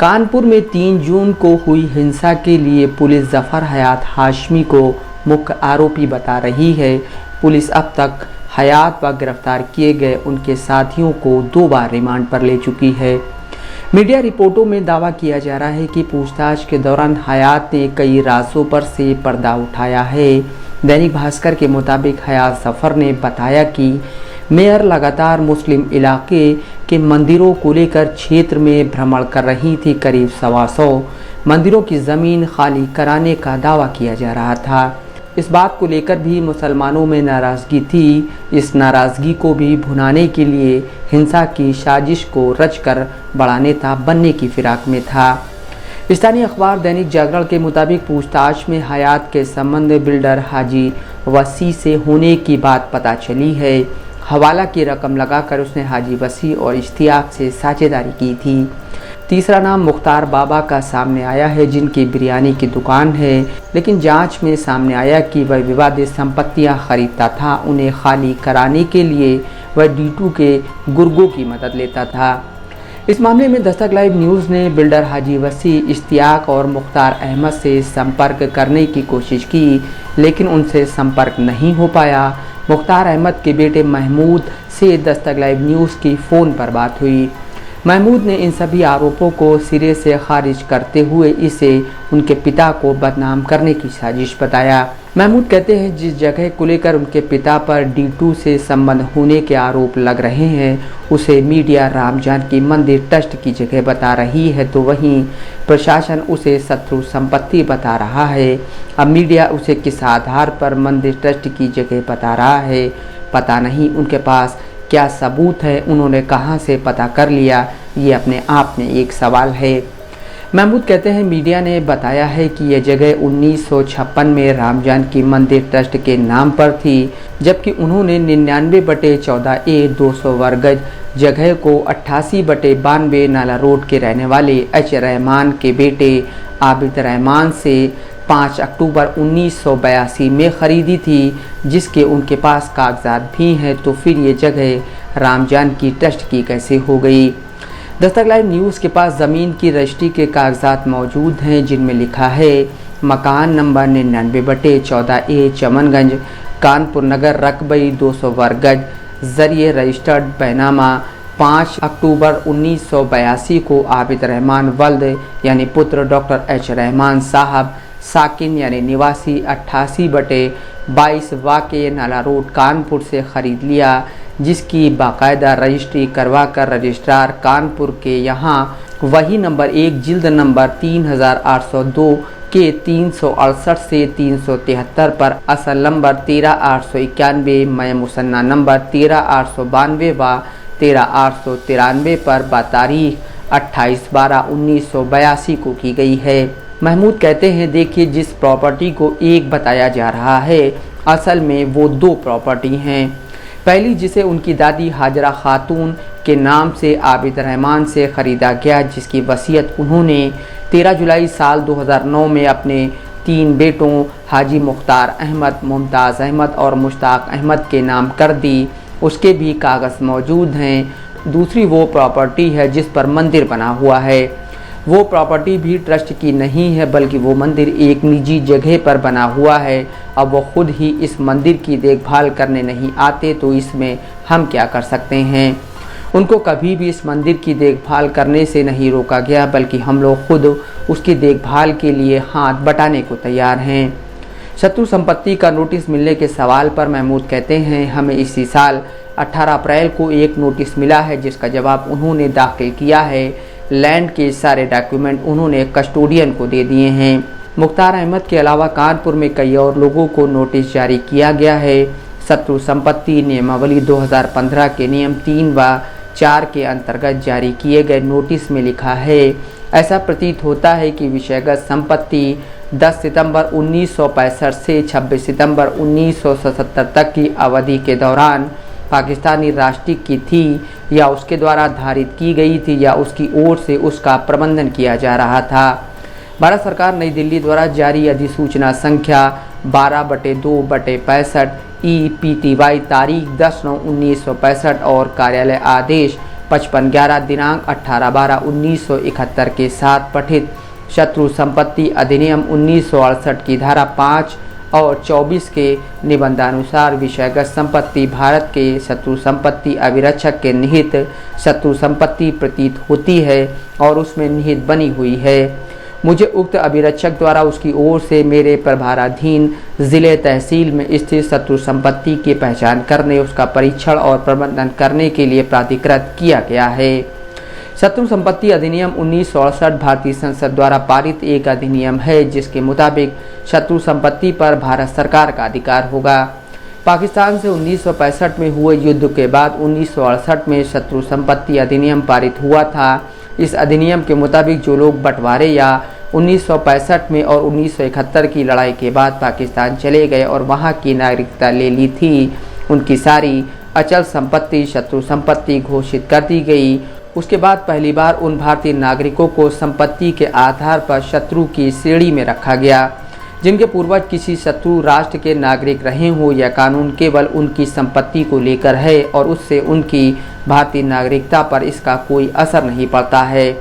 कानपुर में 3 जून को हुई हिंसा के लिए पुलिस जफर हयात हाशमी को मुख्य आरोपी बता रही है। पुलिस अब तक हयात व गिरफ्तार किए गए उनके साथियों को 2 बार रिमांड पर ले चुकी है। मीडिया रिपोर्टों में दावा किया जा रहा है कि पूछताछ के दौरान हयात ने कई रास्तों पर से पर्दा उठाया है। दैनिक भास्कर के मुताबिक हयात जफर ने बताया कि मेयर लगातार मुस्लिम इलाके के मंदिरों को लेकर क्षेत्र में भ्रमण कर रही थी। करीब 125 मंदिरों की ज़मीन खाली कराने का दावा किया जा रहा था। इस बात को लेकर भी मुसलमानों में नाराज़गी थी। इस नाराज़गी को भी भुनाने के लिए हिंसा की साजिश को रचकर बड़ा नेता बनने की फिराक में था। स्थानीय अखबार दैनिक जागरण के मुताबिक पूछताछ में हयात के संबंध बिल्डर हाजी वसी से होने की बात पता चली है। हवाला की रकम लगाकर उसने हाजी वसी और इश्तियाक से साझेदारी की थी। तीसरा नाम मुख्तार बाबा का सामने आया है, जिनकी बिरयानी की दुकान है, लेकिन जांच में सामने आया कि वह विवादित संपत्तियां खरीदता था। उन्हें खाली कराने के लिए वह D2 के गुर्गों की मदद लेता था। इस मामले में दस्तक लाइव न्यूज़ ने बिल्डर हाजी वसी, इश्तियाक और मुख्तार अहमद से संपर्क करने की कोशिश की, लेकिन उनसे संपर्क नहीं हो पाया। मुख्तार अहमद के बेटे महमूद से दस्तक लाइव न्यूज़ की फ़ोन पर बात हुई। महमूद ने इन सभी आरोपों को सिरे से खारिज करते हुए इसे उनके पिता को बदनाम करने की साजिश बताया। महमूद कहते हैं जिस जगह को लेकर उनके पिता पर D2 से संबंध होने के आरोप लग रहे हैं, उसे मीडिया राम जानकी मंदिर ट्रस्ट की जगह बता रही है, तो वहीं प्रशासन उसे शत्रु संपत्ति बता रहा है। अब मीडिया उसे किस आधार पर मंदिर ट्रस्ट की जगह बता रहा है, पता नहीं। उनके पास क्या सबूत है, उन्होंने कहां से पता कर लिया, ये अपने आप में एक सवाल है। महमूद कहते हैं मीडिया ने बताया है कि यह जगह 1956 में राम जानकी मंदिर ट्रस्ट के नाम पर थी, जबकि उन्होंने 99/14A 200 वर्ग गज जगह को 88/92 नाला रोड के रहने वाले H रहमान के बेटे आबिद रहमान से 5 अक्टूबर 1982 में खरीदी थी, जिसके उनके पास कागजात भी हैं। तो फिर ये जगह राम जानकी ट्रस्ट की कैसे हो गई? दस्तक लाइव न्यूज़ के पास ज़मीन की रजिस्ट्री के कागजात मौजूद हैं, जिनमें लिखा है मकान नंबर 99/14A चमनगंज कानपुर नगर रकबई 200 वर्ग गज, जरिए रजिस्टर्ड बैनामा 5 अक्टूबर 1982 को आबिद रहमान वल्द यानी पुत्र डॉक्टर H रहमान साहब साकिन यानी निवासी 88/22 वाक़े नाला रोड कानपुर से ख़रीद लिया, जिसकी बाकायदा रजिस्ट्री करवाकर रजिस्ट्रार कानपुर के यहाँ वही नंबर 1 जिल्द नंबर 3802 के 368 से 373 पर असल नंबर 13891 मय मुसन्ना नंबर 13892 व 13893 पर बातारीख 28/12/1982 को की गई है। महमूद कहते हैं देखिए, जिस प्रॉपर्टी को एक बताया जा रहा है, असल में वो 2 प्रॉपर्टी हैं। पहली जिसे उनकी दादी हाजरा खातून के नाम से आबिद रहमान से ख़रीदा गया, जिसकी वसीयत उन्होंने 13 जुलाई साल 2009 में अपने 3 बेटों हाजी मुख्तार अहमद, मुमताज़ अहमद और मुश्ताक अहमद के नाम कर दी, उसके भी कागज़ मौजूद हैं। दूसरी वो प्रॉपर्टी है जिस पर मंदिर बना हुआ है। वो प्रॉपर्टी भी ट्रस्ट की नहीं है, बल्कि वो मंदिर एक निजी जगह पर बना हुआ है। अब वो खुद ही इस मंदिर की देखभाल करने नहीं आते, तो इसमें हम क्या कर सकते हैं? उनको कभी भी इस मंदिर की देखभाल करने से नहीं रोका गया, बल्कि हम लोग खुद उसकी देखभाल के लिए हाथ बटाने को तैयार हैं। शत्रु संपत्ति का नोटिस मिलने के सवाल पर महमूद कहते हैं हमें इसी साल 18 अप्रैल को एक नोटिस मिला है, जिसका जवाब उन्होंने दाखिल किया है। लैंड के सारे डॉक्यूमेंट उन्होंने कस्टोडियन को दे दिए हैं। मुख्तार अहमद के अलावा कानपुर में कई और लोगों को नोटिस जारी किया गया है। शत्रु संपत्ति नियमावली 2015 के नियम 3 व 4 के अंतर्गत जारी किए गए नोटिस में लिखा है, ऐसा प्रतीत होता है कि विषयगत संपत्ति 10 सितंबर 1965 से 26 सितंबर 1977 तक की अवधि के दौरान पाकिस्तानी राष्ट्र की थी, या उसके द्वारा धारित की गई थी, या उसकी ओर से उसका प्रबंधन किया जा रहा था। भारत सरकार नई दिल्ली द्वारा जारी अधिसूचना संख्या 12/2/65 EPTY तारीख 10/9/1965 और कार्यालय आदेश 55/11 दिनांक 18/12/1971 के साथ पठित शत्रु संपत्ति अधिनियम 1968 की धारा 5 और 24 के निबंधानुसार विषयगत संपत्ति भारत के शत्रु संपत्ति अभिरक्षक के निहित शत्रु संपत्ति प्रतीत होती है और उसमें निहित बनी हुई है। मुझे उक्त अभिरक्षक द्वारा उसकी ओर से मेरे प्रभाराधीन जिले तहसील में स्थित शत्रु संपत्ति की पहचान करने, उसका परीक्षण और प्रबंधन करने के लिए प्राधिकृत किया गया है। शत्रु संपत्ति अधिनियम 1968 भारतीय संसद द्वारा पारित एक अधिनियम है जिसके मुताबिक शत्रु संपत्ति पर भारत सरकार का अधिकार होगा। पाकिस्तान से 1965 में हुए युद्ध के बाद 1968 में शत्रु संपत्ति अधिनियम पारित हुआ था। इस अधिनियम के मुताबिक जो लोग बंटवारे या 1965 में और 1971 की लड़ाई के बाद पाकिस्तान चले गए और वहां की नागरिकता ले ली थी, उनकी सारी अचल संपत्ति शत्रु संपत्ति घोषित कर दी गई। उसके बाद पहली बार उन भारतीय नागरिकों को संपत्ति के आधार पर शत्रु की श्रेणी में रखा गया जिनके पूर्वज किसी शत्रु राष्ट्र के नागरिक रहे हों। यह कानून केवल उनकी संपत्ति को लेकर है और उससे उनकी भारतीय नागरिकता पर इसका कोई असर नहीं पड़ता है।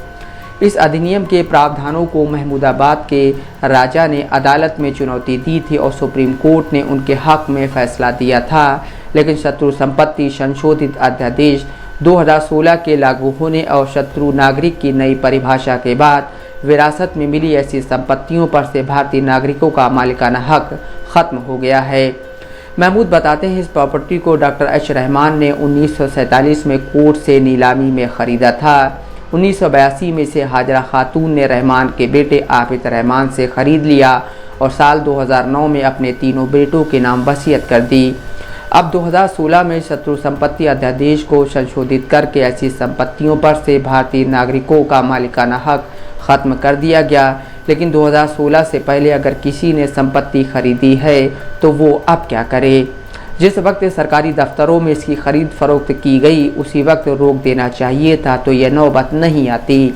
इस अधिनियम के प्रावधानों को महमूदाबाद के राजा ने अदालत में चुनौती दी थी और सुप्रीम कोर्ट ने उनके हक में फैसला दिया था, लेकिन शत्रु संपत्ति संशोधित अध्यादेश 2016 के लागू होने और शत्रु नागरिक की नई परिभाषा के बाद विरासत में मिली ऐसी संपत्तियों पर से भारतीय नागरिकों का मालिकाना हक खत्म हो गया है। महमूद बताते हैं, इस प्रॉपर्टी को डॉक्टर एच रहमान ने 1947 में कोर्ट से नीलामी में खरीदा था। 1982 में से हाजरा खातून ने रहमान के बेटे आबिद रहमान से खरीद लिया और साल 2009 में अपने तीनों बेटों के नाम वसीयत कर दी। अब 2016 में शत्रु संपत्ति अध्यादेश को संशोधित करके ऐसी संपत्तियों पर से भारतीय नागरिकों का मालिकाना हक खत्म कर दिया गया, लेकिन 2016 से पहले अगर किसी ने संपत्ति खरीदी है तो वो अब क्या करे। जिस वक्त सरकारी दफ्तरों में इसकी खरीद फरोख्त की गई उसी वक्त रोक देना चाहिए था, तो यह नौबत नहीं आती।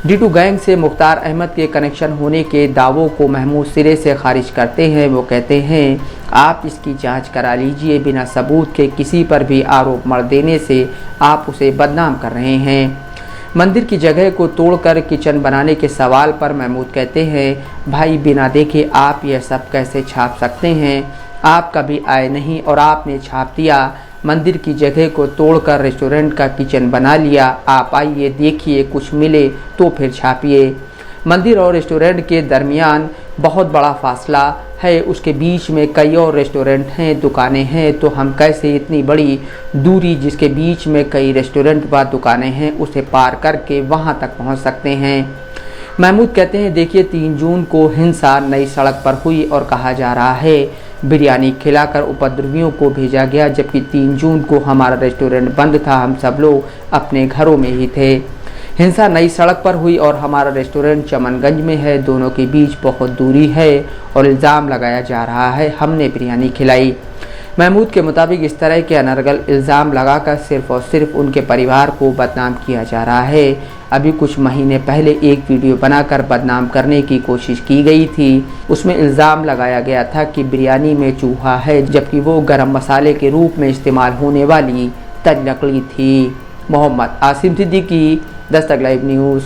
D2 गैंग से मुख्तार अहमद के कनेक्शन होने के दावों को महमूद सिरे से खारिज करते हैं। वो कहते हैं, आप इसकी जांच करा लीजिए, बिना सबूत के किसी पर भी आरोप मढ़ देने से आप उसे बदनाम कर रहे हैं। मंदिर की जगह को तोड़कर किचन बनाने के सवाल पर महमूद कहते हैं, भाई बिना देखे आप यह सब कैसे छाप सकते हैं। आप कभी आए नहीं और आपने छाप दिया। मंदिर की जगह को तोड़कर रेस्टोरेंट का किचन बना लिया। आप आइए, देखिए, कुछ मिले तो फिर छापिए। मंदिर और रेस्टोरेंट के दरमियान बहुत बड़ा फासला है, उसके बीच में कई और रेस्टोरेंट हैं, दुकानें हैं, तो हम कैसे इतनी बड़ी दूरी जिसके बीच में कई रेस्टोरेंट व दुकानें हैं उसे पार करके वहां तक पहुंच सकते हैं। महमूद कहते हैं, देखिए 3 जून को हिंसा नई सड़क पर हुई और कहा जा रहा है बिरयानी खिलाकर उपद्रवियों को भेजा गया, जबकि 3 जून को हमारा रेस्टोरेंट बंद था, हम सब लोग अपने घरों में ही थे। हिंसा नई सड़क पर हुई और हमारा रेस्टोरेंट चमनगंज में है, दोनों के बीच बहुत दूरी है और इल्ज़ाम लगाया जा रहा है हमने बिरयानी खिलाई। महमूद के मुताबिक इस तरह के अनर्गल इल्ज़ाम लगाकर सिर्फ और सिर्फ उनके परिवार को बदनाम किया जा रहा है। अभी कुछ महीने पहले एक वीडियो बनाकर बदनाम करने की कोशिश की गई थी। उसमें इल्ज़ाम लगाया गया था कि बिरयानी में चूहा है, जबकि वो गरम मसाले के रूप में इस्तेमाल होने वाली तज लकड़ी थी। Mohammad Asim Siddiqui, Dastak live news.